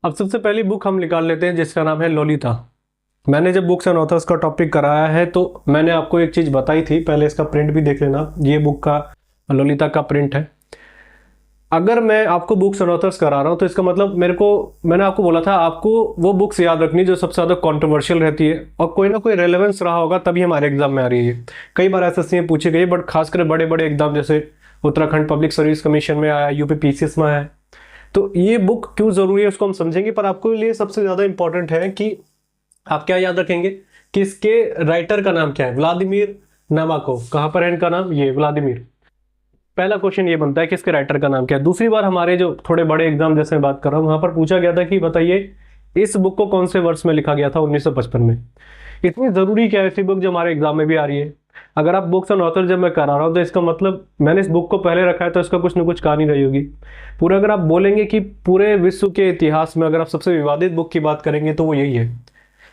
अब सबसे पहली बुक हम निकाल लेते हैं जिसका नाम है लोलिता। मैंने जब बुक्स एंड ऑथर्स का टॉपिक कराया है तो मैंने आपको एक चीज़ बताई थी, पहले इसका प्रिंट भी देख लेना। ये बुक का लोलिता का प्रिंट है। अगर मैं आपको बुक्स एंड ऑथर्स करा रहा हूँ तो इसका मतलब मैंने आपको बोला था आपको वो बुक्स याद रखनी जो सबसे ज़्यादा कंट्रोवर्शियल रहती है और कोई ना कोई रेलेवेंस रहा होगा तभी हमारे एग्जाम में आ रही है। कई बार एसएससी में पूछी गई, बट खासकर बड़े बड़े एग्जाम जैसे उत्तराखंड पब्लिक सर्विस कमीशन में आया, यूपी पीसीएस में आया। तो ये बुक क्यों ज़रूरी है उसको हम समझेंगे, पर आपको लिए सबसे ज़्यादा इंपॉर्टेंट है कि आप क्या याद रखेंगे कि इसके राइटर का नाम क्या है। व्लादिमीर नामाकोव। कहाँ पर है इनका नाम? ये व्लादिमीर। पहला क्वेश्चन ये बनता है कि इसके राइटर का नाम क्या है। दूसरी बार हमारे जो थोड़े बड़े एग्जाम जैसे मैं बात कर रहा हूँ वहां पर पूछा गया था कि बताइए इस बुक को कौन से वर्ष में लिखा गया था 1955 में। इतनी जरूरी क्या है ऐसी बुक जो हमारे एग्जाम में भी आ रही है। अगर आप बुक्स एंड ऑथर जब मैं करा रहा हूँ तो इसका मतलब मैंने इस बुक को पहले रखा है तो इसका कुछ ना कुछ कहानी रही होगी पूरा। अगर आप बोलेंगे कि पूरे विश्व के इतिहास में अगर आप सबसे विवादित बुक की बात करेंगे तो वो यही है।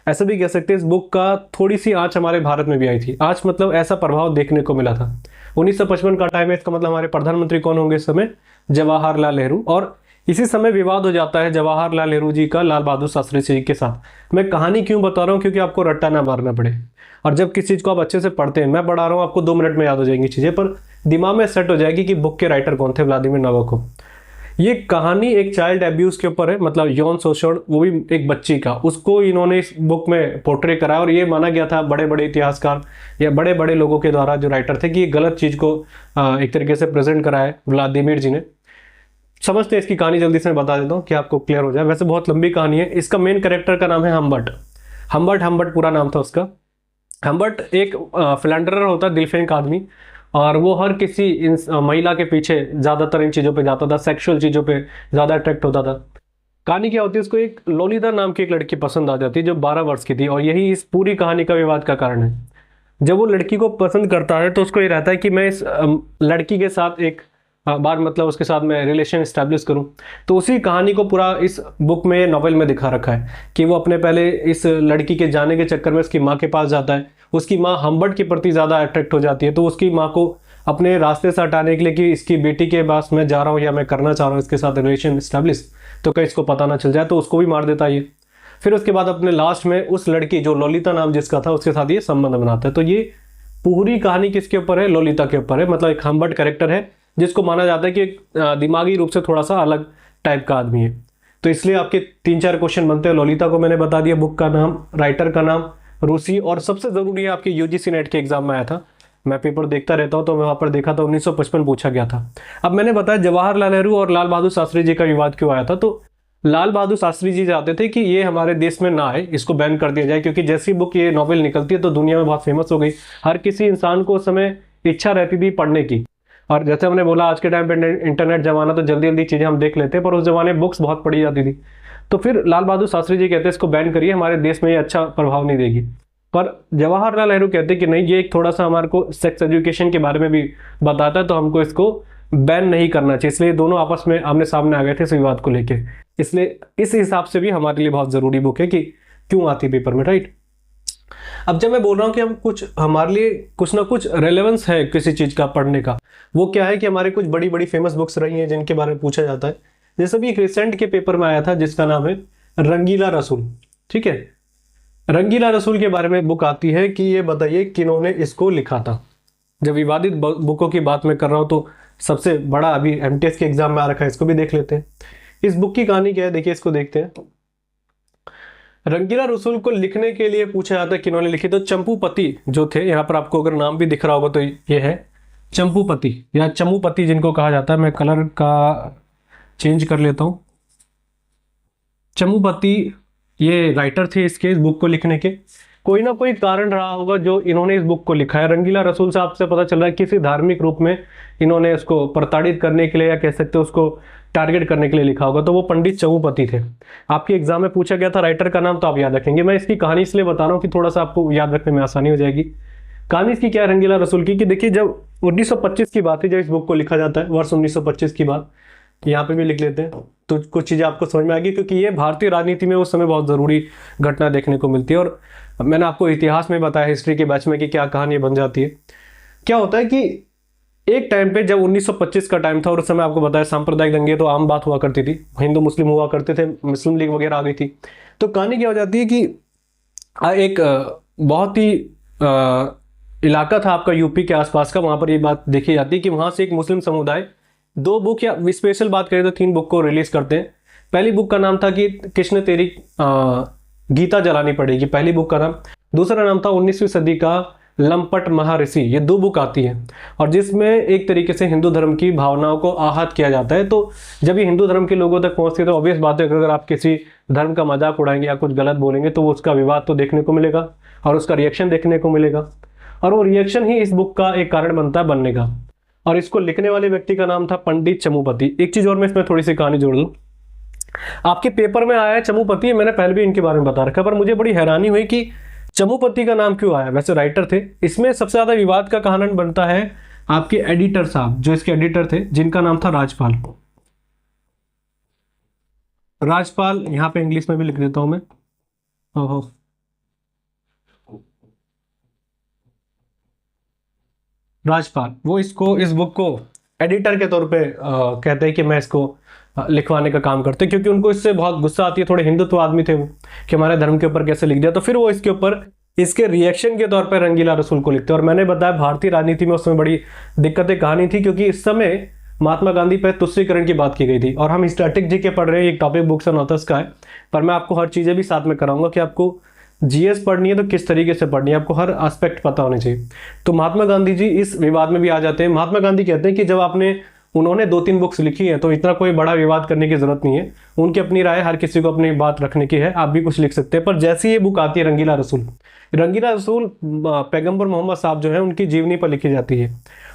ऐसा भी कह सकते हैं इस बुक का थोड़ी सी आंच हमारे भारत में भी आई थी। आंच मतलब ऐसा प्रभाव देखने को मिला था। 1955 का टाइम है, इसका मतलब हमारे प्रधानमंत्री कौन होंगे इस समय? जवाहरलाल नेहरू। और इसी समय विवाद हो जाता है जवाहरलाल नेहरू जी का लाल बहादुर शास्त्री जी के साथ। मैं कहानी क्यों बता रहा हूँ? क्योंकि आपको रट्टा ना मारना पड़े। और जब किसी चीज़ को आप अच्छे से पढ़ते हैं, मैं पढ़ा रहा हूँ आपको 2 मिनट में याद हो जाएंगी चीज़ें, पर दिमाग में सेट हो जाएगी कि बुक के राइटर कौन थे, व्लादिमीर नाबोकोव। ये कहानी एक चाइल्ड एब्यूज के ऊपर है, मतलब यौन शोषण, वो भी एक बच्ची का। उसको इन्होंने इस बुक में पोर्ट्रे कराया और ये माना गया था बड़े बड़े इतिहासकार या बड़े बड़े लोगों के द्वारा जो राइटर थे कि ये गलत चीज़ को एक तरीके से प्रेजेंट कराया है व्लादिमीर जी ने। समझते हैं इसकी कहानी, जल्दी से मैं बता देता हूँ कि आपको क्लियर हो जाए। वैसे बहुत लंबी कहानी है। इसका मेन कैरेक्टर का नाम है हम्बर्ट। हम्बर्ट पूरा नाम था उसका। हम्बर्ट एक फिलैंडरर होता है, दिलफेंक आदमी, और वो हर किसी महिला के पीछे ज़्यादातर इन चीज़ों पे जाता था, सेक्सुअल चीज़ों पे ज़्यादा अट्रैक्ट होता था। कहानी क्या होती है, उसको एक लोलिता नाम की एक लड़की पसंद आ जाती है जो 12 वर्ष की थी, और यही इस पूरी कहानी का विवाद का कारण है। जब वो लड़की को पसंद करता है तो उसको ये रहता है कि मैं इस लड़की के साथ एक बार मतलब उसके साथ मैं रिलेशन इस्टेब्लिश करूं। तो उसी कहानी को पूरा इस बुक में, नॉवेल में दिखा रखा है कि वो अपने पहले इस लड़की के जाने के चक्कर में उसकी माँ के पास जाता है। उसकी माँ हम्बर्ट के प्रति ज़्यादा अट्रैक्ट हो जाती है, तो उसकी माँ को अपने रास्ते से हटाने के लिए कि इसकी बेटी के पास मैं जा रहा हूँ या मैं करना चाह रहा हूँ इसके साथ रिलेशन इस्टेब्लिश, तो कहीं इसको पता ना चल जाए, तो उसको भी मार देता है ये। फिर उसके बाद अपने लास्ट में उस लड़की जो लोलिता नाम जिसका था उसके साथ ये संबंध बनाता है। तो ये पूरी कहानी किसके ऊपर है? लोलिता के ऊपर है। मतलब एक हम्बर्ट कैरेक्टर है जिसको माना जाता है कि एक दिमागी रूप से थोड़ा सा अलग टाइप का आदमी है। तो इसलिए आपके 3-4 क्वेश्चन बनते हैं। लोलिता को मैंने बता दिया, बुक का नाम, राइटर का नाम, रूसी, और सबसे जरूरी है आपके यूजीसी नेट के एग्जाम में आया था। मैं पेपर देखता रहता हूँ तो मैं वहां पर देखा था 1955 पूछा गया था। अब मैंने बताया जवाहरलाल नेहरू और लाल बहादुर शास्त्री जी का विवाद क्यों आया था। तो लाल बहादुर शास्त्री जी चाहते थे कि ये हमारे देश में ना आए, इसको बैन कर दिया जाए, क्योंकि जैसी बुक ये नॉवेल निकलती है तो दुनिया में बहुत फेमस हो गई। हर किसी इंसान को उस समय इच्छा रहती थी पढ़ने की। और जैसे हमने बोला आज के टाइम पे इंटरनेट जमाना, तो जल्दी जल्दी चीज़ें हम देख लेते हैं, पर उस जमाने बुक्स बहुत पढ़ी जाती थी। तो फिर लाल बहादुर शास्त्री जी कहते हैं इसको बैन करिए, हमारे देश में ये अच्छा प्रभाव नहीं देगी। पर जवाहरलाल नेहरू कहते कि नहीं, ये एक थोड़ा सा हमारे को सेक्स एजुकेशन के बारे में भी बताता है, तो हमको इसको बैन नहीं करना चाहिए। इसलिए दोनों आपस में आमने सामने आ गए थे इस विवाद को लेके। इसलिए इस हिसाब से भी हमारे लिए बहुत ज़रूरी बुक है कि क्यों आती पेपर में, राइट। अब जब मैं बोल रहा हूँ कि हम कुछ, हमारे लिए कुछ ना कुछ रेलेवेंस है किसी चीज़ का पढ़ने का, वो क्या है कि हमारे कुछ बड़ी बड़ी फेमस बुक्स रही हैं जिनके बारे में पूछा जाता है। जैसे भी एक रिसेंट के पेपर में आया था जिसका नाम है रंगीला रसूल। ठीक है, रंगीला रसूल के बारे में बुक आती है कि ये बताइए किन्होंने इसको लिखा था। जब विवादित बुकों की बात मैं कर रहा हूँ तो सबसे बड़ा अभी एमटीएस के एग्जाम में आ रखा है, इसको भी देख लेते हैं। इस बुक की कहानी क्या है, देखिए इसको देखते हैं। रंगीला रसूल को लिखने के लिए पूछा जाता है किन्होंने लिखी, तो चंपूपति जो थे, यहाँ पर आपको अगर नाम भी दिख रहा होगा तो ये है चंपूपति या चमूपति जिनको कहा जाता है। मैं कलर का चेंज कर लेता हूँ। चमूपति ये राइटर थे इस बुक को लिखने के। कोई ना कोई कारण रहा होगा जो इन्होंने इस बुक को लिखा है। रंगीला रसूल साहब से पता चल रहा है किसी धार्मिक रूप में इन्होंने उसको प्रताड़ित करने के लिए या कह सकते हो उसको टारगेट करने के लिए लिखा होगा, तो वो पंडित चमूपति थे। आपके एग्जाम में पूछा गया था राइटर का नाम, तो आप याद रखेंगे। मैं इसकी कहानी इसलिए बता रहा हूँ कि थोड़ा सा आपको याद रखने में आसानी हो जाएगी। कहानी इसकी क्या है रंगीला रसूल की, कि देखिए जब 1925 की बात है जब इस बुक को लिखा जाता है, वर्ष 1925 की बात यहाँ पे भी लिख लेते हैं तो कुछ चीज़ें आपको समझ में आएगी, क्योंकि ये भारतीय राजनीति में उस समय बहुत ज़रूरी घटना देखने को मिलती है। और मैंने आपको इतिहास में बताया हिस्ट्री के बैच में कि क्या कहानी बन जाती है। क्या होता है कि एक टाइम पे जब 1925 का टाइम था और उस समय आपको बताया सांप्रदायिक दंगे तो आम बात हुआ करती थी, हिंदू मुस्लिम हुआ करते थे, मुस्लिम लीग वगैरह आ गई थी। तो कहानी क्या हो जाती है कि एक बहुत ही इलाका था आपका यूपी के आसपास का, वहां पर ये बात देखी जाती है कि वहां से एक मुस्लिम समुदाय दो बुक या स्पेशल बात करें तो 3 बुक को रिलीज करते हैं। पहली बुक का नाम था कि कृष्ण तेरी गीता जलानी पड़ेगी, पहली बुक का नाम। दूसरा नाम था 19वीं सदी का लंपट महर्षि। ये 2 बुक आती है और जिसमें एक तरीके से हिंदू धर्म की भावनाओं को आहत किया जाता है। तो जब ये हिंदू धर्म के लोगों तक पहुंचती है तो ऑब्वियस बात है कि अगर आप किसी धर्म का मजाक उड़ाएंगे या कुछ गलत बोलेंगे तो उसका विवाद तो देखने को मिलेगा और उसका रिएक्शन देखने को मिलेगा, और वो रिएक्शन ही इस बुक का एक कारण बनता है बनने का। और इसको लिखने वाले व्यक्ति का नाम था पंडित चमुपति। एक चीज और मैं इसमें थोड़ी सी कहानी जोड़ दूं, आपके पेपर में आया है चमुपति, मैंने पहले भी इनके बारे में बता रखा, पर मुझे बड़ी हैरानी हुई कि चमुपति का नाम क्यों आया। वैसे राइटर थे, इसमें सबसे ज्यादा विवाद का कारण बनता है आपके एडिटर साहब, जो इसके एडिटर थे जिनका नाम था राजपाल। राजपाल यहां पे इंग्लिश में भी लिख देता हूं मैं। ओहो, राजपाल वो इस बुक को एडिटर के तौर पे कहते हैं कि मैं इसको लिखवाने का काम करते, क्योंकि उनको इससे बहुत गुस्सा आती है। थोड़े हिंदुत्व आदमी थे वो कि हमारे धर्म के ऊपर कैसे लिख दिया। तो फिर वो इसके ऊपर इसके रिएक्शन के तौर पर रंगीला रसूल को लिखते हैं। और मैंने बताया भारतीय राजनीति में उस समय बड़ी दिक्कतें कहानी थी, क्योंकि इस समय महात्मा गांधी पर तुष्टीकरण की बात की गई थी। और हम स्टैटिक जी के पढ़ रहे हैं, एक टॉपिक बुक्स एंड ऑथर्स का है, पर मैं आपको हर चीज़ें भी साथ में कराऊंगा कि आपको जीएस पढ़नी है तो किस तरीके से पढ़नी है, आपको हर एस्पेक्ट पता होने चाहिए। तो महात्मा गांधी जी इस विवाद में भी आ जाते हैं। महात्मा गांधी कहते हैं कि जब उन्होंने 2-3 बुक्स लिखी है तो इतना कोई बड़ा विवाद करने की जरूरत नहीं है, उनकी अपनी राय, हर किसी को अपनी बात रखने की है, आप भी कुछ लिख सकते हैं। पर जैसे ये बुक आती है रंगीला रसूल, रंगीला रसूल पैगंबर मोहम्मद साहब जो है उनकी जीवनी पर लिखी जाती है।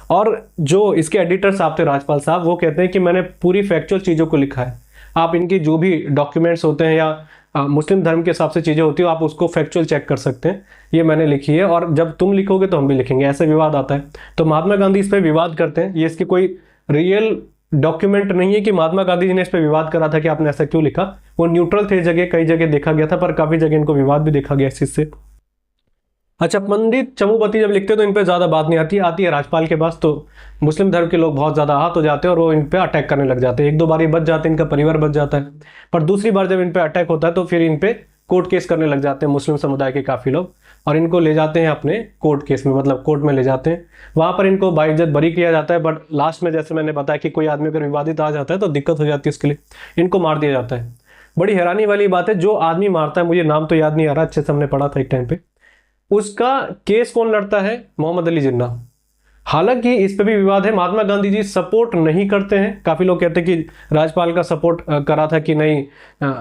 और जो इसके एडिटर साहब थे राजपाल साहब, वो कहते हैं कि मैंने पूरी फैक्चुअल चीज़ों को लिखा है, आप इनकी जो भी डॉक्यूमेंट्स होते हैं या मुस्लिम धर्म के हिसाब से चीज़ें होती है आप उसको फैक्चुअल चेक कर सकते हैं, ये मैंने लिखी है और जब तुम लिखोगे तो हम भी लिखेंगे। ऐसे विवाद आता है तो महात्मा गांधी इस पर विवाद करते हैं। ये इसकी कोई रियल डॉक्यूमेंट नहीं है कि महात्मा गांधी जी ने इस पर विवाद करा था कि आपने ऐसा क्यों लिखा। वो न्यूट्रल थे, जगह कई जगह देखा गया था, पर काफ़ी जगह इनको विवाद भी देखा गया इस चीज़ से। अच्छा, पंडित चमुपति जब लिखते हैं तो इन पे ज़्यादा बात नहीं आती है राजपाल के पास, तो मुस्लिम धर्म के लोग बहुत ज़्यादा आहत हो जाते हैं और वो इन पे अटैक करने लग जाते हैं। 1-2 बार ये बच जाते हैं, इनका परिवार बच जाता है, पर दूसरी बार जब इन पे अटैक होता है तो फिर इन पे कोर्ट केस करने लग जाते हैं मुस्लिम समुदाय के काफ़ी लोग, और इनको ले जाते हैं अपने कोर्ट केस में, मतलब कोर्ट में ले जाते हैं। वहाँ पर इनको बाइज्जत बरी किया जाता है, बट लास्ट में जैसे मैंने बताया कि कोई आदमी अगर विवादित आ जाता है तो दिक्कत हो जाती है, उसके लिए इनको मार दिया जाता है। बड़ी हैरानी वाली बात है, जो आदमी मारता है, मुझे नाम तो याद नहीं आ रहा, अच्छे से हमने पढ़ा था एक टाइम पे, उसका केस कौन लड़ता है? मोहम्मद अली जिन्ना। हालांकि इस पे भी विवाद है, महात्मा गांधी जी सपोर्ट नहीं करते हैं। काफी लोग कहते हैं कि राजपाल का सपोर्ट करा था कि नहीं,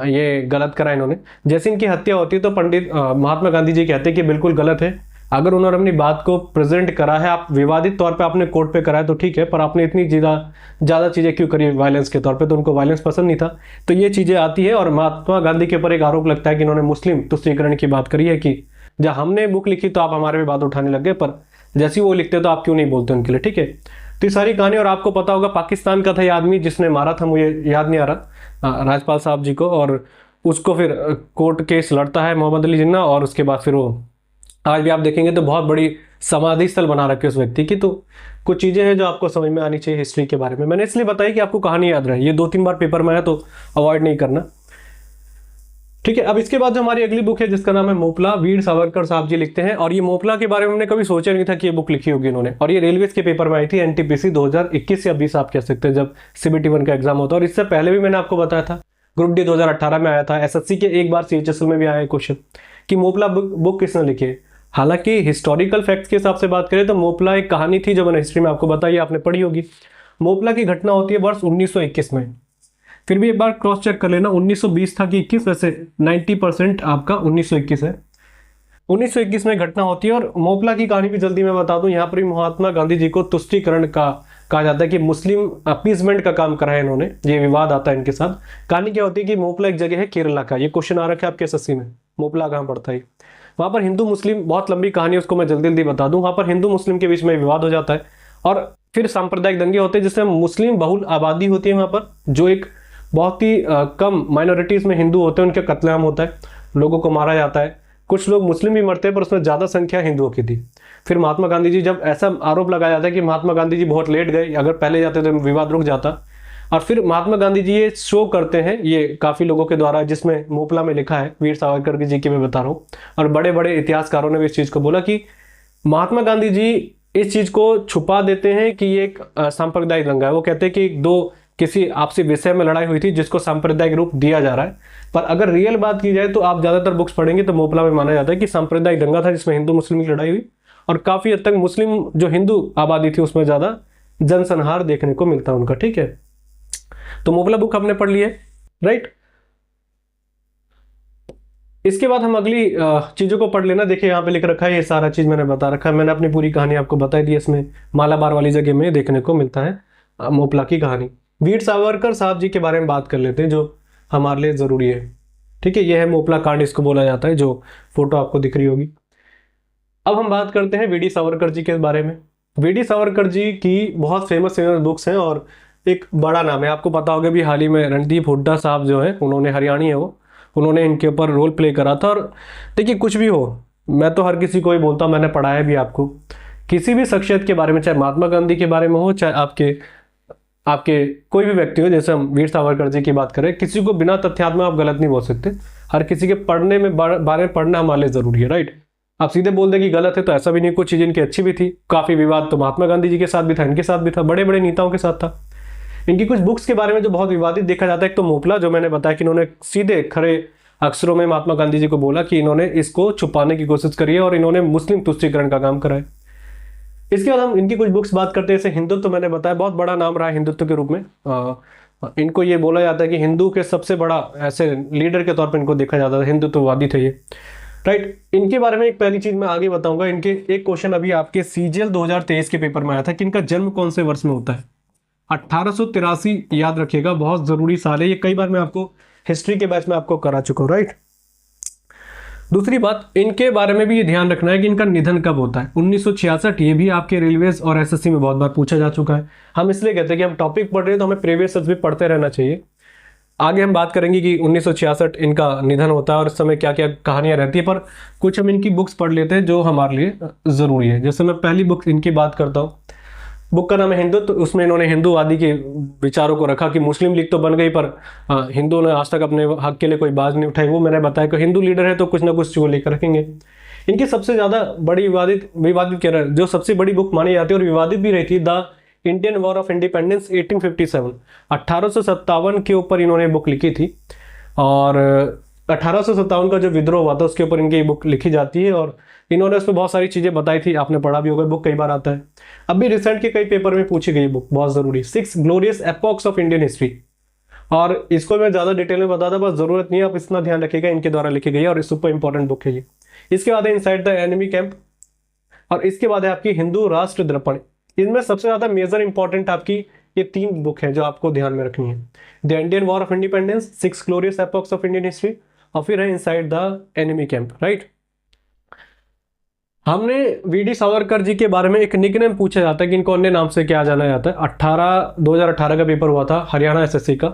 ये गलत करा इन्होंने। जैसे इनकी हत्या होती है तो पंडित महात्मा गांधी जी कहते हैं कि बिल्कुल गलत है, अगर उन्होंने अपनी बात को प्रेजेंट करा है, आप विवादित तौर पे आपने कोर्ट पे करा है तो ठीक है, पर आपने इतनी ज़्यादा चीज़ें क्यों करी वायलेंस के तौर पे? तो उनको वायलेंस पसंद नहीं था, तो ये चीज़ें आती है। और महात्मा गांधी के ऊपर एक आरोप लगता है कि इन्होंने मुस्लिम तुष्टीकरण की बात करी है कि जब हमने बुक लिखी तो आप हमारे भी बात उठाने लग गए, पर जैसे वो लिखते तो आप क्यों नहीं बोलते उनके लिए, ठीक है। तो ये सारी कहानी, और आपको पता होगा पाकिस्तान का था ये आदमी जिसने मारा था, मुझे याद नहीं आ रहा, राजपाल साहब जी को, और उसको फिर कोर्ट केस लड़ता है मोहम्मद अली जिन्ना, और उसके बाद फिर वो आज भी आप देखेंगे तो बहुत बड़ी समाधि स्थल बना रखे उस व्यक्ति की। तो कुछ चीज़ें हैं जो आपको समझ में आनी चाहिए हिस्ट्री के बारे में। मैंने इसलिए बताई कि आपको कहानी याद रहे, ये 2-3 बार पेपर में आया तो अवॉइड नहीं करना, ठीक है। अब इसके बाद जो हमारी अगली बुक है जिसका नाम है मोपला, वीर सावरकर साहब जी लिखते हैं। और ये मोपला के बारे में हमने कभी सोचा नहीं था कि ये बुक लिखी होगी इन्होंने, और ये रेलवेज के पेपर में आई थी, एनटीपीसी 2021 या 20 आप कह सकते हैं, जब CBT 1 का एग्जाम होता है। और इससे पहले भी मैंने आपको बताया था ग्रुप डी 2018 में आया था, SSC के एक बार CHSL में भी आया है क्वेश्चन कि मोपला बुक किसने लिखी है। हालांकि हिस्टोरिकल फैक्ट्स के हिसाब से बात करें तो मोपला एक कहानी थी जो मैंने हिस्ट्री में आपको बताई, आपने पढ़ी होगी। मोपला की घटना होती है वर्ष 1921 में, फिर भी एक बार क्रॉस चेक कर लेना 1920 था कि 21, वैसे 90% आपका 1921 है। 1921 में घटना होती है, और मोपला की कहानी भी जल्दी मैं बता दूं। यहाँ पर भी महात्मा गांधी जी को तुष्टीकरण का कहा जाता है कि मुस्लिम अपीजमेंट का काम करा है इन्होंने, ये विवाद आता है इनके साथ। कहानी क्या होती है कि मोपला एक जगह है केरला का, ये क्वेश्चन आ रखा है आपके SSC में, मोपला कहाँ पड़ता है। वहाँ पर हिंदू मुस्लिम, बहुत लंबी कहानी है, उसको मैं जल्दी जल्दी बता दूं। वहाँ पर हिंदू मुस्लिम के बीच में विवाद हो जाता है और फिर सांप्रदायिक दंगे होते हैं, जिसमें मुस्लिम बहुल आबादी होती है वहाँ पर, जो एक बहुत ही कम माइनॉरिटीज़ में हिंदू होते हैं, उनके कत्लेआम होता है, लोगों को मारा जाता है। कुछ लोग मुस्लिम भी मरते हैं पर उसमें ज़्यादा संख्या हिंदुओं की थी। फिर महात्मा गांधी जी, जब ऐसा आरोप लगाया जाता है कि महात्मा गांधी जी बहुत लेट गए, अगर पहले जाते तो विवाद रुक जाता। और फिर महात्मा गांधी जी ये शो करते हैं, ये काफ़ी लोगों के द्वारा, जिसमें मोपला में लिखा है, वीर सावरकर जी की मैं बता रहा हूँ, और बड़े बड़े इतिहासकारों ने भी इस चीज़ को बोला कि महात्मा गांधी जी इस चीज़ को छुपा देते हैं कि ये एक सांप्रदायिक दंगा है। वो कहते हैं कि दो किसी आपसी विषय में लड़ाई हुई थी जिसको सांप्रदायिक रूप दिया जा रहा है, पर अगर रियल बात की जाए तो आप ज़्यादातर बुक्स पढ़ेंगे तो मोपला में माना जाता है कि सांप्रदायिक दंगा था जिसमें हिंदू मुस्लिम की लड़ाई हुई, और काफ़ी हद तक मुस्लिम जो हिंदू आबादी थी उसमें ज़्यादा जनसंहार देखने को मिलता है उनका। ठीक है, तो मोपला बुक हमने पढ़ ली है, राइट। इसके बाद हम अगली चीज़ों को पढ़ लेना। देखिए यहाँ पे लिख रखा है, ये सारा चीज़ मैंने बता रखा है, मैंने अपनी पूरी कहानी आपको बता दी। इसमें मालाबार वाली जगह में देखने को मिलता है मोपला की कहानी। वीर सावरकर साहब जी के बारे में बात कर लेते हैं जो हमारे लिए ज़रूरी है। ठीक है, यह है मोपला कांड, इसको बोला जाता है, जो फोटो आपको दिख रही होगी। अब हम बात करते हैं वीडी सावरकर जी के बारे में। वीडी सावरकर जी की बहुत फेमस बुक्स हैं और एक बड़ा नाम है, आपको पता होगा भी हाल ही में रणदीप हुड्डा साहब जो है, उन्होंने, हरियाणी है वो, उन्होंने इनके ऊपर रोल प्ले करा था। और देखिए कुछ भी हो, मैं तो हर किसी को ही बोलता हूँ, मैंने पढ़ाया भी आपको, किसी भी शख्सियत के बारे में, चाहे महात्मा गांधी के बारे में हो, चाहे आपके आपके कोई भी व्यक्ति हो, जैसे हम वीर सावरकर जी की बात करें, किसी को बिना तथ्यात्मक आप गलत नहीं बोल सकते। हर किसी के पढ़ने में बारे में पढ़ना हमारे लिए ज़रूरी है, राइट। आप सीधे बोल दें कि गलत है तो ऐसा भी नहीं, कुछ चीज़ इनकी अच्छी भी थी। काफ़ी विवाद तो महात्मा गांधी जी के साथ भी था, इनके साथ भी था, बड़े बड़े नेताओं के साथ था। इनकी कुछ बुक्स के बारे में जो बहुत विवादित देखा जाता है, एक तो मोपला, जो मैंने बताया कि इन्होंने सीधे खरे अक्षरों में महात्मा गांधी जी को बोला कि इन्होंने इसको छुपाने की कोशिश करी है और इन्होंने मुस्लिम तुष्टीकरण का काम करा है। इसके बाद हम इनकी कुछ बुक्स बात करते हैं। जैसे हिंदुत्व, तो मैंने बताया बहुत बड़ा नाम रहा है हिंदुत्व के रूप में। इनको ये बोला जाता है कि हिंदू के सबसे बड़ा ऐसे लीडर के तौर पर इनको देखा जाता था, हिंदुत्ववादी थे ये, राइट। इनके बारे में एक पहली चीज मैं आगे बताऊंगा। इनके एक क्वेश्चन अभी आपके सीजीएल 2023 के पेपर में आया था कि इनका जन्म कौन से वर्ष में होता है। 1883 याद रखिएगा, बहुत जरूरी साल है ये, कई बार मैं आपको हिस्ट्री के बैच में आपको करा चुका हूँ, राइट। दूसरी बात, इनके बारे में भी ये ध्यान रखना है कि इनका निधन कब होता है। 1966, ये भी आपके रेलवेज और एसएससी में बहुत बार पूछा जा चुका है। हम इसलिए कहते हैं कि हम टॉपिक पढ़ रहे हैं तो हमें प्रीवियस भी पढ़ते रहना चाहिए। आगे हम बात करेंगे कि 1966 इनका निधन होता है और इस समय क्या क्या कहानियां रहती है, पर कुछ हम इनकी बुक्स पढ़ लेते हैं जो हमारे लिए ज़रूरी है। जैसे मैं पहली बुक इनकी बात करता हूँ, बुक का नाम है हिंदुत्व। तो उसमें इन्होंने हिंदूवादी के विचारों को रखा कि मुस्लिम लीग तो बन गई पर हिंदुओं ने आज तक अपने हक के लिए कोई बात नहीं उठाई। वो मैंने बताया कि हिंदू लीडर है तो कुछ ना कुछ चीज़ लेकर रखेंगे। इनकी सबसे ज़्यादा बड़ी विवादित कह रहा है, जो सबसे बड़ी बुक मानी जाती है और विवादित भी रहती है, the Indian war of independence 1857, 1857 के ऊपर इन्होंने बुक लिखी थी। और 1857 का जो विद्रोह हुआ था उसके ऊपर इनकी बुक लिखी जाती है और इन्होंने उसमें बहुत सारी चीज़ें बताई थी, आपने पढ़ा भी होगा, बुक कई बार आता है। अभी रिसेंट के कई पेपर में पूछी गई बुक, बहुत ज़रूरी, 6 glorious epochs of Indian history. और इसको मैं ज़्यादा डिटेल में बताता, बस ज़रूरत नहीं है, आप इतना ध्यान रखिएगा, इनके द्वारा लिखी गई है और सुपर इंपॉर्टेंट बुक है ये। इसके बाद है इनसाइड द एनिमी कैंप, और इसके बाद है आपकी हिंदू राष्ट्र दर्पण। इनमें सबसे ज़्यादा मेजर इंपॉर्टेंट आपकी ये 3 बुक हैं जो आपको ध्यान में रखनी है, the Indian war of independence, 6 glorious epochs of Indian history, और फिर है inside the enemy camp, right. हमने वीडी सावरकर जी के बारे में एक निकनेम पूछा जाता है कि इनको अन्य नाम से क्या जाना जाता है। 2018 का पेपर हुआ था हरियाणा एसएससी का,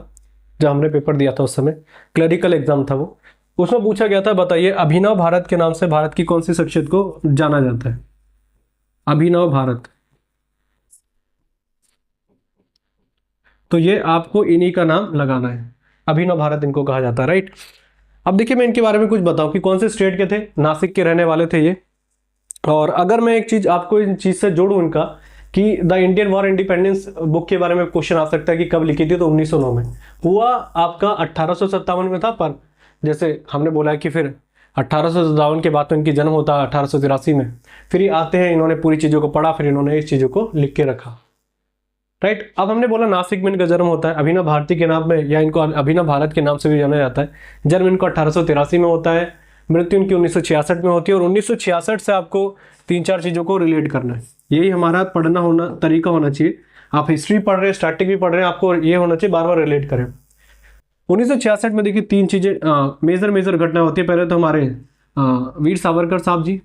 जब हमने पेपर दिया था उस समय क्लरिकल एग्जाम था वो, उसमें पूछा गया था, बताइए अभिनव भारत के नाम से भारत की कौन सी शख्सियत को जाना जाता है। अभिनव भारत, तो ये आपको इन्हीं का नाम लगाना है, अभिनव भारत इनको कहा जाता है, राइट। अब देखिए मैं इनके बारे में कुछ बताऊं कि कौन से स्टेट के थे, नासिक के रहने वाले थे ये। और अगर मैं एक चीज़ आपको इन चीज़ से जोड़ूं इनका, कि the Indian war independence book के बारे में क्वेश्चन आ सकता है कि कब लिखी थी, तो 1909 में हुआ, आपका 1857 में था, पर जैसे हमने बोला है कि फिर 1857 के बाद तो इनकी जन्म होता है 1883 में। फिर ये आते हैं, इन्होंने पूरी चीज़ों को पढ़ा, फिर इन्होंने इस चीज़ों को लिख के रखा, राइट। अब हमने बोला नासिक में इनका जन्म होता है, अभिनव भारती के नाम में, या इनको अभिनव भारत के नाम से भी जाना जाता है। जन्म इनको 1883 में होता है, मृत्यु इनकी 1966 में होती है। और 1966 से आपको 3-4 चीज़ों को रिलेट करना है, यही हमारा पढ़ना होना तरीका होना चाहिए। आप हिस्ट्री पढ़ रहे हैं, स्टैटिक भी पढ़ रहे हैं, आपको ये होना चाहिए बार बार रिलेट करें। 1966 में देखिए 3 चीज़ें मेजर घटना होती है। पहले तो हमारे वीर सावरकर साहब जी,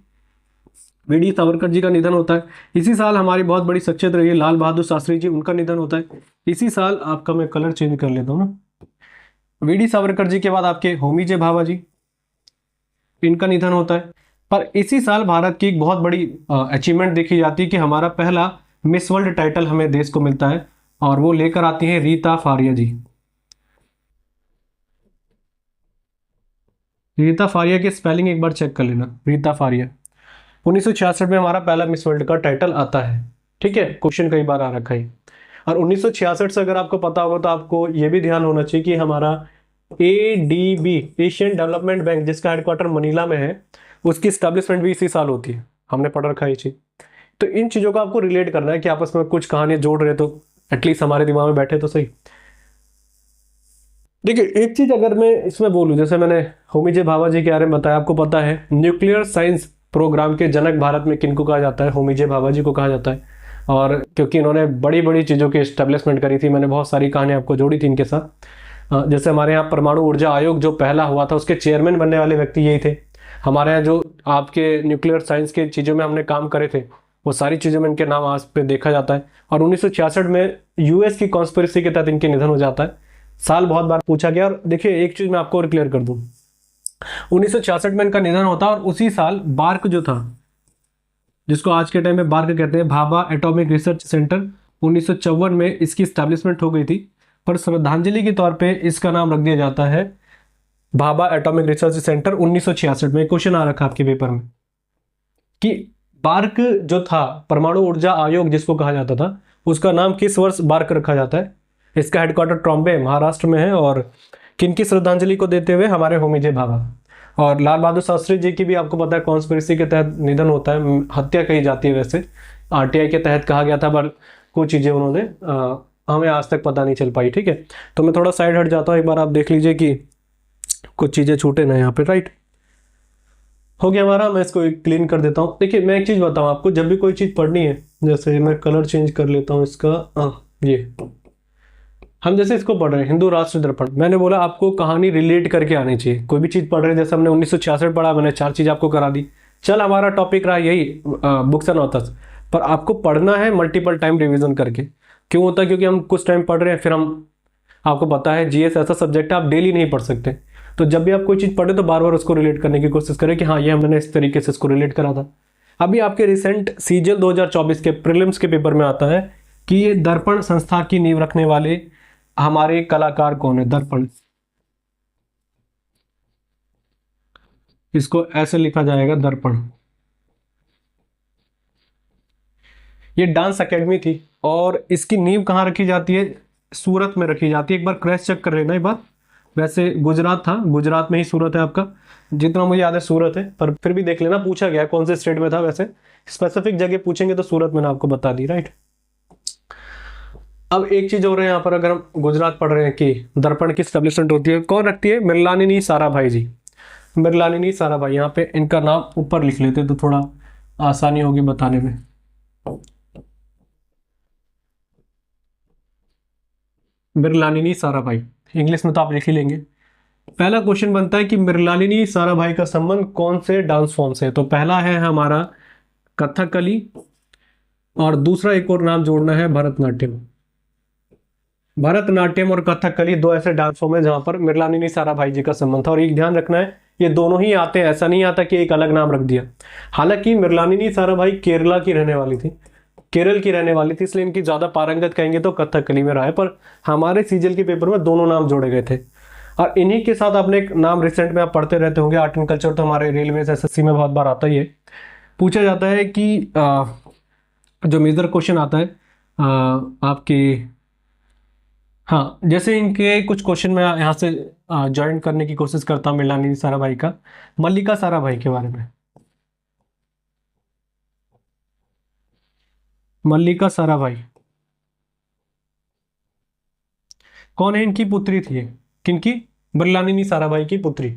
वीडी सावरकर जी का निधन होता है। इसी साल हमारी बहुत बड़ी शख्सियत रही है लाल बहादुर शास्त्री जी, उनका निधन होता है इसी साल। आपका मैं कलर चेंज कर लेता हूँ ना। वीडी सावरकर जी के बाद आपके होमी जे भाभा जी, इनका निधन होता है। पर इसी साल भारत की एक बहुत बड़ी अचीवमेंट देखी जाती है कि हमारा पहला मिस वर्ल्ड टाइटल हमें देश को मिलता है, और वो लेकर आती हैं रीता फारिया जी। रीता फारिया की स्पेलिंग एक बार चेक कर लेना, रीता फारिया। 1966 में हमारा पहला मिस वर्ल्ड का टाइटल आता है। ठीक है, क्वेश्चन कई बार आ रखा है। और 1966 से अगर आपको पता होगा तो आपको ये भी ध्यान होना चाहिए कि हमारा ADB, एशियन डेवलपमेंट बैंक, जिसका हेडक्वार्टर मनीला में है, उसकी स्टैब्लिशमेंट भी इसी साल होती है। हमने पढ़ रखा है ये चीज। तो इन चीजों को आपको रिलेट करना है कि आपस में कुछ कहानियां जोड़ रहे तो एटलीस्ट हमारे दिमाग में बैठे तो सही। देखिए, एक चीज अगर मैं इसमें बोलूं, जैसे मैंने होमी जे भाभा जी के बारे में बताया, आपको पता है न्यूक्लियर साइंस प्रोग्राम के जनक भारत में किनको कहा जाता है? होमी जे भाभा जी को कहा जाता है। और क्योंकि इन्होंने बड़ी बड़ी चीज़ों की एस्टेब्लिशमेंट करी थी, मैंने बहुत सारी कहानियां आपको जोड़ी थी इनके साथ। जैसे हमारे यहाँ परमाणु ऊर्जा आयोग जो पहला हुआ था, उसके चेयरमैन बनने वाले व्यक्ति यही थे। हमारे यहाँ जो आपके न्यूक्लियर साइंस के चीज़ों में हमने काम करे थे, वो सारी चीज़ों में इनके नाम आज पे देखा जाता है। और 1966 में यूएस की कॉन्स्पिरेसी के तहत इनके निधन हो जाता है। साल बहुत बार पूछा गया। और देखिए, एक चीज मैं आपको और क्लियर कर दूं, 1966 में इनका निधन होता है, और उसी साल बार्क जो था, जिसको आज के टाइम में बार्क कहते हैं, भाभा एटॉमिक रिसर्च सेंटर, 1954 में इसकी स्टैब्लिशमेंट हो गई थी। पर श्रद्धांजलि के तौर पे इसका नाम रख दिया जाता है भाभा एटॉमिक रिसर्च सेंटर 1966 में। क्वेश्चन आ रखा आपके पेपर में कि बार्क जो था, परमाणु ऊर्जा आयोग जिसको कहा जाता था, उसका नाम किस वर्ष बार्क रखा जाता है? इसका हेडक्वार्टर ट्रॉम्बे महाराष्ट्र में है। और किनकी श्रद्धांजलि को देते हुए? हमारे होमी जे भाभा। और लाल बहादुर शास्त्री जी की भी आपको पता है कॉन्स्पिरेसी के तहत निधन होता है, हत्या कही जाती है। वैसे आरटीआई के तहत कहा गया था, पर कुछ चीज़ें उन्होंने हमें आज तक पता नहीं चल पाई। ठीक है, तो मैं थोड़ा साइड हट जाता हूँ, एक बार आप देख लीजिए कि कुछ चीज़ें छूटे ना यहाँ पे। राइट, हो गया हमारा। मैं इसको क्लीन कर देता हूँ। देखिए, मैं एक चीज़ बताऊँ आपको, जब भी कोई चीज़ पढ़नी है, जैसे मैं कलर चेंज कर लेता हूँ इसका, ये हम जैसे इसको पढ़ रहे हैं हिंदू राष्ट्र दर्पण, मैंने बोला आपको कहानी रिलेट करके आनी चाहिए। कोई भी चीज़ पढ़ रहे हैं, जैसे हमने 1966 पढ़ा, मैंने 4 चीज़ आपको करा दी। चल, हमारा टॉपिक रहा यही बुक्स एंड ऑथर्स, पर आपको पढ़ना है मल्टीपल टाइम रिवीजन करके। क्यों होता है? क्योंकि हम कुछ टाइम पढ़ रहे हैं, फिर हम, आपको पता है जीएस ऐसा सब्जेक्ट है, आप डेली नहीं पढ़ सकते। तो जब भी आप कोई चीज़ पढ़े तो बार बार उसको रिलेट करने की कोशिश करें कि हाँ, ये मैंने इस तरीके से इसको रिलेट करा था। अभी आपके रिसेंट सीजीएल 2024 के प्रीलिम्स के पेपर में आता है कि ये दर्पण संस्था की नींव रखने वाले हमारे कलाकार कौन है? दर्पण, इसको ऐसे लिखा जाएगा, दर्पण। ये डांस एकेडमी थी, और इसकी नींव कहाँ रखी जाती है? सूरत में रखी जाती है। एक बार क्रॉस चेक कर लेना एक बार। वैसे गुजरात था, गुजरात में ही सूरत है आपका, जितना मुझे याद है सूरत है, पर फिर भी देख लेना, पूछा गया कौन से स्टेट में था। वैसे स्पेसिफिक जगह पूछेंगे तो सूरत मैंने आपको बता दी। राइट, अब एक चीज और है यहाँ पर, अगर हम गुजरात पढ़ रहे हैं कि दर्पण की स्टैब्लिशमेंट होती है, कौन रखती है? मृणालिनी साराभाई जी। मृणालिनी साराभाई, यहाँ पे इनका नाम ऊपर लिख लेते तो थोड़ा आसानी होगी बताने में। मृणालिनी साराभाई, इंग्लिश में तो आप लिख ही लेंगे। पहला क्वेश्चन बनता है कि मृणालिनी साराभाई का संबंध कौन से डांस फॉर्म से है? तो पहला है हमारा कथकली, और दूसरा एक और नाम जोड़ना है भरतनाट्यम। भरतनाट्यम और कथकली दो ऐसे डांस फॉर्म है जहां पर मृणालिनी साराभाई जी का संबंध था। और एक ध्यान रखना है, ये दोनों ही आते हैं, ऐसा नहीं आता कि एक अलग नाम रख दिया। हालांकि मृणालिनी साराभाई केरला की रहने वाली थी, केरल की रहने वाली थी, इसलिए इनकी ज्यादा पारंगत कहेंगे तो कथकली में रहा है। पर हमारे सीजीएल के पेपर में दोनों नाम जोड़े गए थे। और इन्हीं के साथ आपने एक नाम रिसेंट में आप पढ़ते रहते होंगे, आर्ट एंड कल्चर तो हमारे रेलवे एसएससी में बहुत बार आता ही है। पूछा जाता है कि जो मेजर क्वेश्चन आता है आपके, हाँ, जैसे इनके कुछ क्वेश्चन मैं यहाँ से ज्वाइन करने की कोशिश करता हूँ मृणालिनी साराभाई का, मल्लिका साराभाई के बारे में। मल्लिका साराभाई कौन है? इनकी पुत्री थी ये। किनकी? मृणालिनी साराभाई की पुत्री।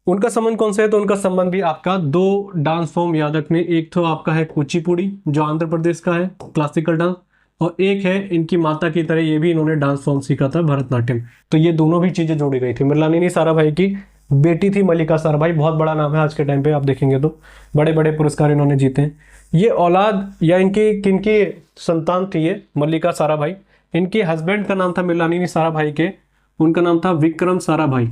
उनका संबंध कौन सा है? तो उनका संबंध भी आपका दो डांस फॉर्म याद रखने, एक तो आपका है कुचिपुड़ी जो आंध्र प्रदेश का है क्लासिकल डांस, और एक है इनकी माता की तरह ये भी इन्होंने डांस फॉर्म सीखा था, भरतनाट्यम। तो ये दोनों भी चीजें जोड़ी गई थी। मृणालिनी साराभाई की बेटी थी मल्लिका साराभाई, बहुत बड़ा नाम है आज के टाइम पे, आप देखेंगे तो बड़े बड़े पुरस्कार इन्होंने जीते हैं। ये औलाद या इनकी किनकी संतान थी ये मल्लिका साराभाई? इनके हस्बैंड का नाम था मृणालिनी साराभाई के, उनका नाम था विक्रम साराभाई।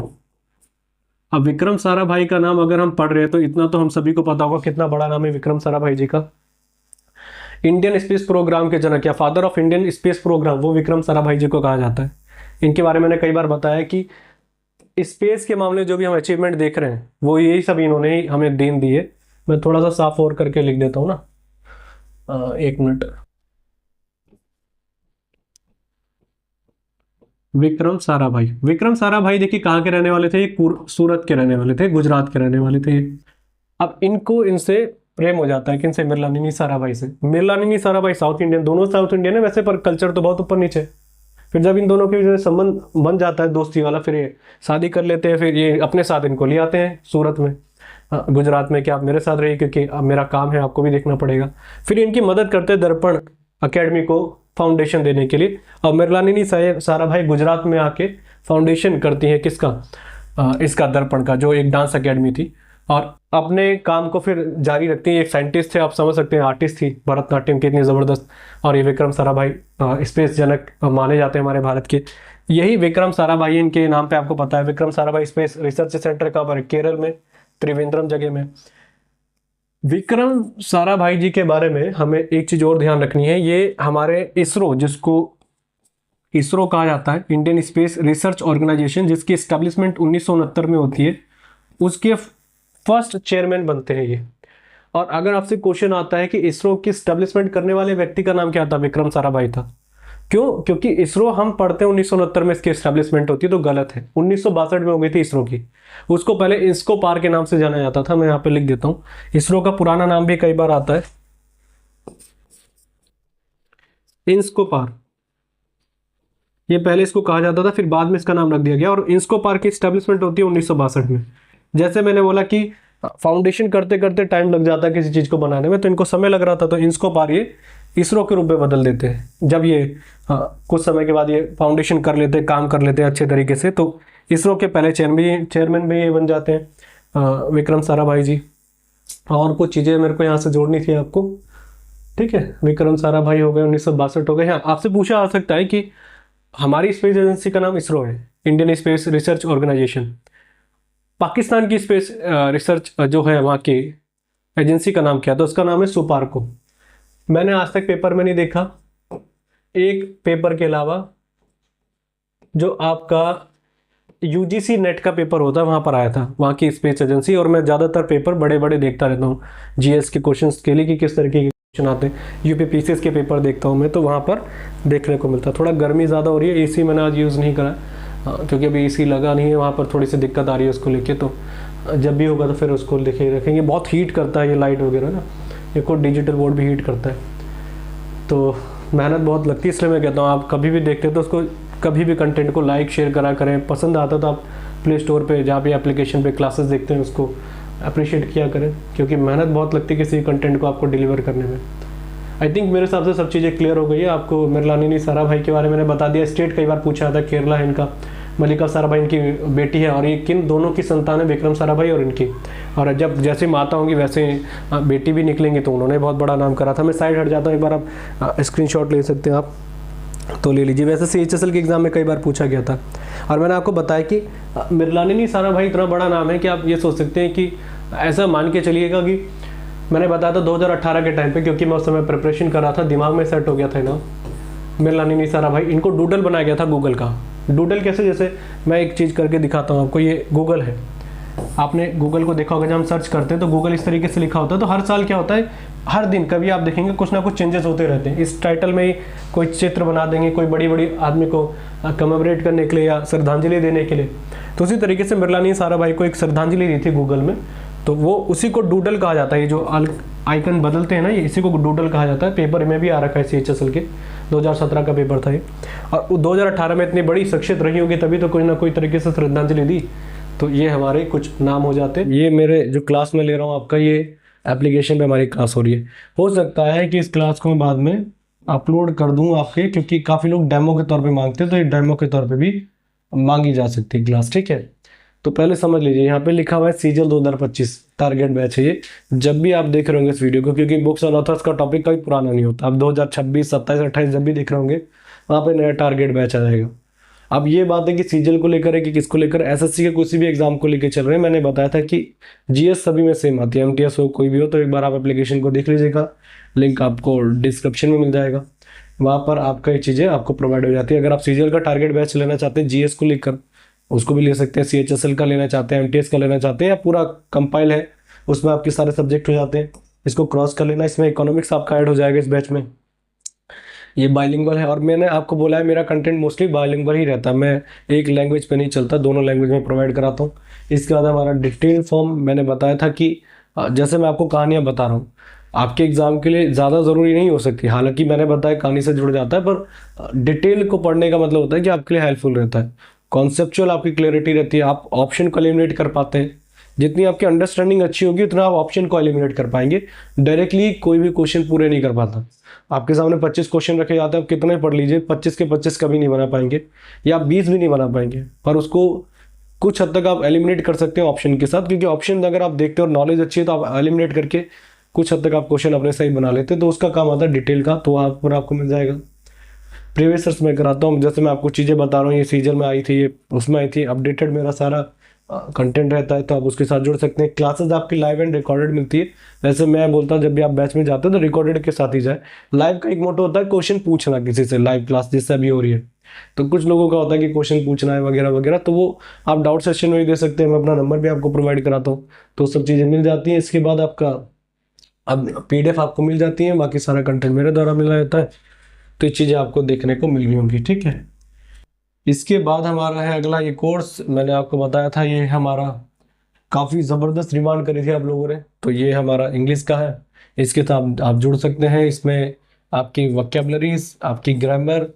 अब विक्रम साराभाई का नाम अगर हम पढ़ रहे हैं तो इतना तो हम सभी को पता होगा कितना बड़ा नाम है विक्रम साराभाई जी का। इंडियन स्पेस प्रोग्राम के जनक या father of Indian space programme वो विक्रम साराभाई जी को कहा जाता है। इनके बारे में मैंने कई बार बताया कि स्पेस के मामले जो भी हम अचीवमेंट देख रहे हैं वो यही सब इन्होंने ही हमें देन दी है। मैं थोड़ा सा साफ और करके लिख देता हूँ ना, 1 मिनट। विक्रम साराभाई देखिए कहाँ के रहने वाले थे, ये सूरत के रहने वाले थे, गुजरात के रहने वाले थे। अब इनको इनसे प्रेम हो जाता है, किनसे, मृणालिनी साराभाई से। मृणालिनी साराभाई साउथ इंडियन, दोनों साउथ इंडियन है वैसे, पर कल्चर तो बहुत ऊपर नीचे। फिर जब इन दोनों के जो संबंध बन जाता है दोस्ती वाला, फिर ये शादी कर लेते हैं। फिर ये अपने साथ इनको ले आते हैं सूरत में, गुजरात में, कि आप मेरे साथ रहिए क्योंकि अब मेरा काम है, आपको भी देखना पड़ेगा। फिर इनकी मदद करते हैं दर्पण अकेडमी को फाउंडेशन देने के लिए। और मृणालिनी साराभाई गुजरात में आके फाउंडेशन करती है किसका, इसका दर्पण का, जो एक डांस अकेडमी थी। और अपने काम को फिर जारी रखती है। एक साइंटिस्ट थे, आप समझ सकते हैं, आर्टिस्ट थी भरतनाट्यम की इतनी ज़बरदस्त। और ये विक्रम साराभाई स्पेस जनक माने जाते हैं हमारे भारत के। यही विक्रम साराभाई इनके नाम पे आपको पता है Vikram Sarabhai space research centre कहाँ पर है, केरल में, त्रिवेंद्रम जगह में। विक्रम साराभाई जी के बारे में हमें एक चीज़ और ध्यान रखनी है, ये हमारे इसरो, जिसको इसरो कहा जाता है, इंडियन स्पेस रिसर्च ऑर्गेनाइजेशन, जिसकी एस्टेब्लिशमेंट 1969 में होती है, उसके फर्स्ट चेयरमैन बनते हैं ये। और अगर आपसे क्वेश्चन आता है कि इसरो की एस्टेब्लिशमेंट करने वाले व्यक्ति का नाम क्या था, विक्रम साराभाई था। क्यों? क्योंकि इसरो हम पढ़ते हैं 1969 में इसकी एस्टेब्लिशमेंट होती है, तो गलत है। 1962 में हो गई थी इसरो की। उसको पहले इंस्कोपार के नाम से जाना जाता था। मैं यहाँ पे लिख देता हूँ, इसरो का पुराना नाम भी कई बार आता है, इंस्कोपार। ये पहले इसको कहा जाता था, फिर बाद में इसका नाम रख दिया गया। और इंस्कोपार की एस्टेब्लिशमेंट होती है 1962 में। जैसे मैंने बोला कि फाउंडेशन करते करते टाइम लग जाता है किसी चीज़ को बनाने में, तो इनको समय लग रहा था, तो इंस्कोपार ये इसरो के रूप में बदल देते हैं। जब ये कुछ समय के बाद ये फाउंडेशन कर लेते हैं, काम कर लेते हैं अच्छे तरीके से, तो इसरो के पहले चेयरमैन भी ये बन जाते हैं विक्रम साराभाई जी। और कुछ चीज़ें मेरे को यहाँ से जोड़नी थी आपको, ठीक है। विक्रम साराभाई हो गए, 1962 हो गए। हाँ, आपसे पूछा आ सकता है कि हमारी स्पेस एजेंसी का नाम इसरो है, Indian Space Research Organisation. Pakistan की स्पेस रिसर्च जो है वहाँ की एजेंसी का नाम क्या, तो उसका नाम है सुपार्को। मैंने आज तक पेपर में नहीं देखा, एक पेपर के अलावा जो आपका यूजीसी नेट का पेपर होता है वहाँ पर आया था वहाँ की स्पेस एजेंसी। और मैं ज़्यादातर पेपर बड़े बड़े देखता रहता हूँ जीएस के क्वेश्चंस के लिए, कि किस तरीके के क्वेश्चन आते हैं। यूपीपीसीएस के पेपर देखता हूँ मैं, तो वहाँ पर देखने को मिलता। थोड़ा गर्मी ज़्यादा हो रही है, एसी मैंने आज यूज़ नहीं करा क्योंकि अभी एसी लगा नहीं है, वहाँ पर थोड़ी सी दिक्कत आ रही है उसको लेके। तो जब भी होगा तो फिर उसको लेके रखेंगे। बहुत हीट करता है ये लाइट वगैरह ना, ये कोई डिजिटल बोर्ड भी हीट करता है, तो मेहनत बहुत लगती है। इसलिए मैं कहता हूँ आप कभी भी देखते हैं तो उसको, कभी भी कंटेंट को लाइक शेयर करा करें। पसंद आता तो आप प्ले स्टोर पे जहाँ भी एप्लीकेशन पे क्लासेस देखते हैं उसको अप्रिशिएट किया करें, क्योंकि मेहनत बहुत लगती है किसी कंटेंट को आपको डिलीवर करने में। आई थिंक मेरे हिसाब से सब चीज़ें क्लियर हो गई है। आपको मृणालिनी साराभाई के बारे में मैंने बता दिया। स्टेट कई बार पूछा था, केरला है इनका। मल्लिका साराभाई इनकी बेटी है, और ये किन दोनों की संतान है, विक्रम साराभाई और इनकी। और जब जैसे माता होंगी वैसे बेटी भी निकलेंगे, तो उन्होंने बहुत बड़ा नाम करा था। मैं साइड हट जाता हूँ, एक बार आप स्क्रीनशॉट ले सकते हैं आप, तो ले लीजिए। वैसे CHSL के एग्जाम में कई बार पूछा गया था। और मैंने आपको बताया कि मृणालिनी साराभाई इतना बड़ा नाम है कि आप ये सोच सकते हैं कि ऐसा मान के चलिएगा कि मैंने बताया था 2018 के टाइम पे, क्योंकि मैं उस समय प्रिपरेशन कर रहा था, दिमाग में सेट हो गया था ना मृणालिनी साराभाई। इनको डूडल बनाया गया था गूगल का। डूडल कैसे, जैसे मैं एक चीज़ करके दिखाता हूँ आपको। ये गूगल है, आपने गूगल को देखा होगा, जब हम सर्च करते हैं तो गूगल इस तरीके से लिखा होता है। तो हर साल क्या होता है, हर दिन कभी आप देखेंगे कुछ ना कुछ चेंजेस होते रहते हैं। इस टाइटल में ही कोई चित्र बना देंगे, कोई बड़ी बड़ी आदमी को कमेमोरेट करने के लिए या श्रद्धांजलि देने के लिए। तो उसी तरीके से मृणालिनी साराभाई को एक श्रद्धांजलि दी थी गूगल में, तो वो उसी को डूडल कहा जाता है। ये जो आइकन बदलते हैं ना, ये इसी को डूडल कहा जाता है। पेपर में भी आ रखा है CHSL के, 2017 का पेपर था ये। और 2018 में इतनी बड़ी शख्सियत रही होगी, तभी तो कोई ना कोई तरीके से श्रद्धांजलि दी। तो ये हमारे कुछ नाम हो जाते हैं। ये मेरे जो क्लास में ले रहा हूँ आपका, ये एप्लीकेशन पे हमारी क्लास हो रही है। हो सकता है कि इस क्लास को मैं बाद में अपलोड कर दूँ आपके, क्योंकि काफ़ी लोग डेमो के तौर पे मांगते हैं, तो ये डेमो के तौर पे भी मांगी जा सकती है क्लास, ठीक है। तो पहले समझ लीजिए, यहाँ पे लिखा हुआ है सीजल 2025 टारगेट बैच है ये। जब भी आप देख रहे होंगे इस वीडियो को, क्योंकि बुक्स एंड ऑथर्स का टॉपिक कभी पुराना नहीं होता, आप 2026, 27, 28 जब भी देख रहे होंगे, वहाँ पे नया टारगेट बैच आ जाएगा। अब ये बात है कि सीजीएल को लेकर है कि किसको लेकर, एसएससी के किसी भी एग्जाम को लेकर चल रहे हैं। मैंने बताया था कि जीएस सभी में सेम आती है, एमटीएस हो कोई भी हो, तो एक बार आप एप्लीकेशन को देख लीजिएगा, लिंक आपको डिस्क्रिप्शन में मिल जाएगा, वहाँ पर आपका ये चीज़ें आपको प्रोवाइड हो जाती है। अगर आप सीजीएल का टारगेट बैच लेना चाहते हैं जीएस को लेकर, उसको भी ले सकते हैं, सीएचएसएल का लेना चाहते हैं, एमटीएस का लेना चाहते हैं, या पूरा कंपाइल है उसमें आपके सारे सब्जेक्ट हो जाते हैं, इसको क्रॉस कर लेना। इसमें इकोनॉमिक्स आपका ऐड हो जाएगा इस बैच में। ये बाइलिंगुअल है, और मैंने आपको बोला है मेरा कंटेंट मोस्टली बाइलिंगुअल ही रहता है, मैं एक लैंग्वेज पे नहीं चलता, दोनों लैंग्वेज में प्रोवाइड कराता हूँ। इसके बाद हमारा डिटेल फॉर्म, मैंने बताया था कि जैसे मैं आपको कहानियाँ बता रहा हूँ, आपके एग्जाम के लिए ज़्यादा ज़रूरी नहीं हो सकती, हालांकि मैंने बताया कहानी से जुड़ जाता है, पर डिटेल को पढ़ने का मतलब होता है कि आपके लिए हेल्पफुल रहता है, कॉन्सेप्चुअल आपकी क्लैरिटी रहती है, आप ऑप्शन को एलिमिनेट कर पाते हैं। जितनी आपकी अंडरस्टैंडिंग अच्छी होगी उतना आप ऑप्शन को एलिमिनेट कर पाएंगे। डायरेक्टली कोई भी क्वेश्चन पूरे नहीं कर पाता। आपके सामने 25 क्वेश्चन रखे जाते हैं, आप कितने पढ़ लीजिए, 25 के 25 कभी नहीं बना पाएंगे, या आप 20 भी नहीं बना पाएंगे, पर उसको कुछ हद तक आप एलिमिनेट कर सकते हैं ऑप्शन के साथ, क्योंकि ऑप्शन अगर आप देखते हो और नॉलेज अच्छी है तो आप एलिमिनेट करके कुछ हद तक आप क्वेश्चन अपने सही बना लेते हैं। तो उसका काम आता है डिटेल का, तो वहाँ पर आपको मिल जाएगा। प्रीवियस मैं कराता हूँ, जैसे मैं आपको चीज़ें बता रहा हूँ, ये सीजन में आई थी, ये उसमें आई थी, अपडेटेड मेरा सारा कंटेंट रहता है, तो आप उसके साथ जुड़ सकते हैं। क्लासेस आपकी लाइव एंड रिकॉर्डेड मिलती है। वैसे मैं बोलता हूँ जब भी आप बैच में जाते हो तो रिकॉर्डेड के साथ ही जाए। लाइव का एक मोटो होता है क्वेश्चन पूछना किसी से, लाइव क्लास जिससे अभी हो रही है, तो कुछ लोगों का होता है कि क्वेश्चन पूछना है वगैरह वगैरह, तो वो आप डाउट सेशन में भी दे सकते हैं, मैं अपना नंबर भी आपको प्रोवाइड कराता हूँ, तो सब चीज़ें मिल जाती हैं। इसके बाद आपका अब पीडीएफ आपको मिल जाती है, बाकी सारा कंटेंट मेरे द्वारा मिला जाता है, तो ये चीज़ें आपको देखने को मिल गई होंगी, ठीक है। इसके बाद हमारा है अगला ये कोर्स, मैंने आपको बताया था ये हमारा काफ़ी ज़बरदस्त डिमांड करी थी आप लोगों ने, तो ये हमारा इंग्लिश का है। इसके साथ आप जुड़ सकते हैं, इसमें आपकी वोकैबुलरीज, आपकी ग्रामर,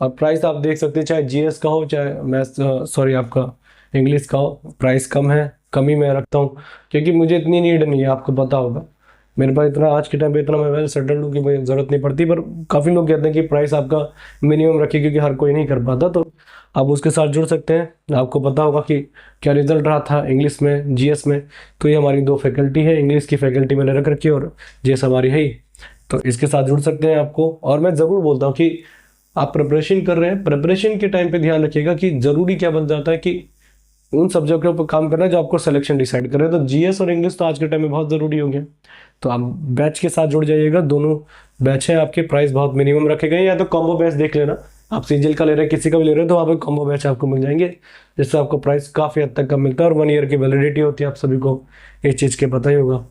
और प्राइस आप देख सकते हैं, चाहे जीएस का हो चाहे मैथ्स, सॉरी आपका इंग्लिश का हो, प्राइस कम है, कम ही मैं रखता हूँ, क्योंकि मुझे इतनी नीड नहीं है, आपको पता होगा मेरे पास इतना आज के टाइम पे इतना मैं वेल सेटल्ड हूँ कि मुझे ज़रूरत नहीं पड़ती। पर काफ़ी लोग कहते हैं कि प्राइस आपका मिनिमम रखिए, क्योंकि हर कोई नहीं कर पाता, तो आप उसके साथ जुड़ सकते हैं। आपको पता होगा कि क्या रिजल्ट रहा था इंग्लिश में, जीएस में, तो ये हमारी दो फैकल्टी है, इंग्लिश की फैकल्टी मैंने रख रखी है और जीएस हमारी है ही, तो इसके साथ जुड़ सकते हैं आपको। और मैं ज़रूर बोलता हूँ कि आप प्रिपरेशन कर रहे हैं, प्रिपरेशन के टाइम पर ध्यान रखिएगा कि ज़रूरी क्या बन जाता है कि उन सब्जेक्टों पर काम करना है जो आपको सिलेक्शन डिसाइड कर रहे हैं, तो जीएस और इंग्लिश तो आज के टाइम में बहुत ज़रूरी हो गया। तो आप बैच के साथ जुड़ जाइएगा, दोनों बैच हैं आपके, प्राइस बहुत मिनिमम रखे गए, या तो कॉम्बो बैच देख लेना, आप सीजीएल का ले रहे हैं किसी का भी ले रहे हैं तो वहाँ पे कॉम्बो बैच आपको मिल जाएंगे, जिससे आपको प्राइस काफ़ी हद तक कम मिलता है, और 1 ईयर की वैलिडिटी होती है, आप सभी को इस चीज़ के पता ही होगा।